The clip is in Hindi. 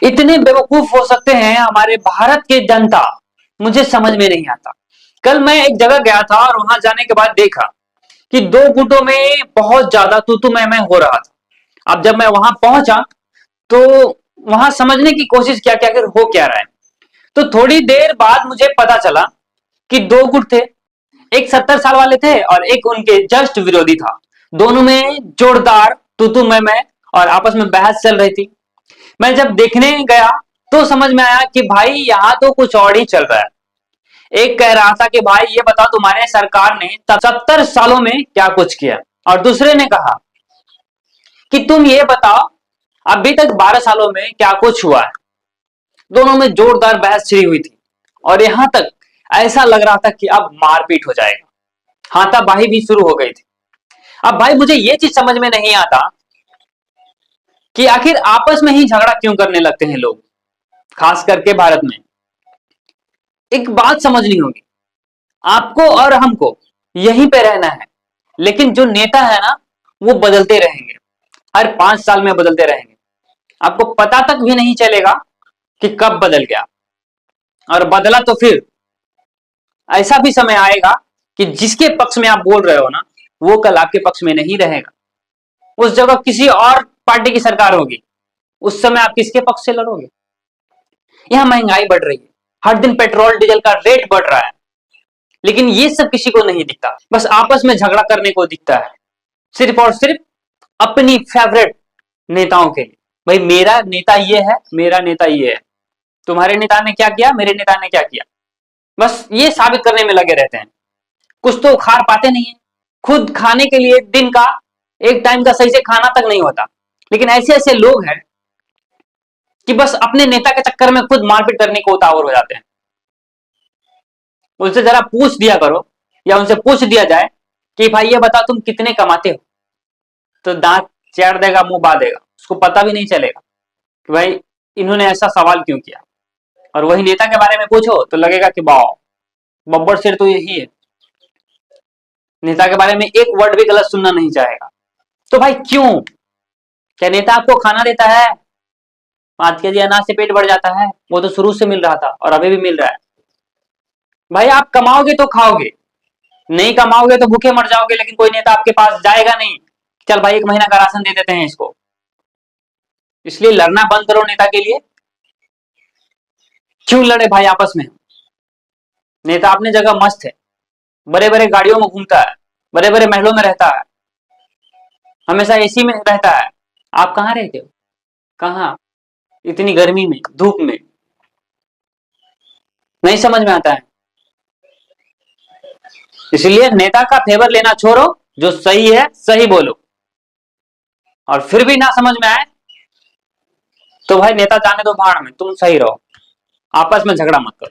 इतने बेवकूफ हो सकते हैं हमारे भारत के जनता, मुझे समझ में नहीं आता। कल मैं एक जगह गया था और वहां जाने के बाद देखा कि दो गुटों में बहुत ज्यादा तू मैं हो रहा था। अब जब मैं वहां पहुंचा तो वहां समझने की कोशिश किया कि आखिर हो क्या रहा है। तो थोड़ी देर बाद मुझे पता चला कि दो गुट थे, एक 70 साल वाले थे और एक उनके जस्ट विरोधी था। दोनों में जोरदार तू मैं और आपस में बहस चल रही थी। मैं जब देखने गया तो समझ में आया कि भाई यहाँ तो कुछ और ही चल रहा है। एक कह रहा था कि भाई ये बताओ तुम्हारे सरकार ने 70 सालों में क्या कुछ किया, और दूसरे ने कहा कि तुम ये बताओ अभी तक 12 सालों में क्या कुछ हुआ है। दोनों में जोरदार बहस छिड़ी हुई थी और यहां तक ऐसा लग रहा था कि अब मारपीट हो जाएगा, हाथापाई भी शुरू हो गई थी। अब भाई मुझे ये चीज समझ में नहीं आता कि आखिर आपस में ही झगड़ा क्यों करने लगते हैं लोग, खास करके भारत में। एक बात समझनी होगी, आपको और हमको यहीं पे रहना है, लेकिन जो नेता है ना वो बदलते रहेंगे, हर 5 साल में बदलते रहेंगे। आपको पता तक भी नहीं चलेगा कि कब बदल गया, और बदला तो फिर ऐसा भी समय आएगा कि जिसके पक्ष में आप बोल रहे हो ना वो कल आपके पक्ष में नहीं रहेगा। उस जगह किसी और पार्टी की सरकार होगी, उस समय आप किसके पक्ष से लड़ोगे। यहां महंगाई बढ़ रही है, हर दिन पेट्रोल डीजल का रेट बढ़ रहा है, लेकिन ये सब किसी को नहीं दिखता, बस आपस में झगड़ा करने को दिखता है, सिर्फ और सिर्फ अपनी फेवरेट नेताओं के लिए। भाई मेरा नेता ये है, मेरा नेता ये है, तुम्हारे नेता ने क्या किया, मेरे नेता ने क्या किया, बस ये साबित करने में लगे रहते हैं। कुछ तो उखाड़ पाते नहीं है, खुद खाने के लिए दिन का एक टाइम का सही से खाना तक नहीं होता, लेकिन ऐसे ऐसे लोग हैं कि बस अपने नेता के चक्कर में खुद मारपीट करने को उतावल हो जाते हैं। उनसे जरा पूछ दिया करो, या उनसे पूछ दिया जाए कि भाई ये बता तुम कितने कमाते हो, तो दांत चाट देगा, मुंह बा देगा, उसको पता भी नहीं चलेगा कि भाई इन्होंने ऐसा सवाल क्यों किया। और वही नेता के बारे में पूछो तो लगेगा कि वाह बब्बर शेर तो यही है, नेता के बारे में एक वर्ड भी गलत सुनना नहीं चाहेगा। तो भाई क्यों, क्या नेता आपको खाना देता है, 5 केजी अनाज से पेट भर जाता है? वो तो शुरू से मिल रहा था और अभी भी मिल रहा है। भाई आप कमाओगे तो खाओगे, नहीं कमाओगे तो भूखे मर जाओगे, लेकिन कोई नेता आपके पास जाएगा नहीं, चल भाई 1 महीना का राशन दे देते हैं इसको। इसलिए लड़ना बंद करो नेता के लिए। क्यों लड़े भाई आपस में। नेता अपनी जगह मस्त है, बड़े बड़े गाड़ियों में घूमता है, बड़े बड़े महलों में रहता है, हमेशा एसी में रहता है। आप कहाँ रहते हो, कहाँ, इतनी गर्मी में धूप में, नहीं समझ में आता है। इसलिए नेता का फेवर लेना छोड़ो, जो सही है सही बोलो, और फिर भी ना समझ में आए तो भाई नेता जाने दो भाड़ में, तुम सही रहो, आपस में झगड़ा मत करो।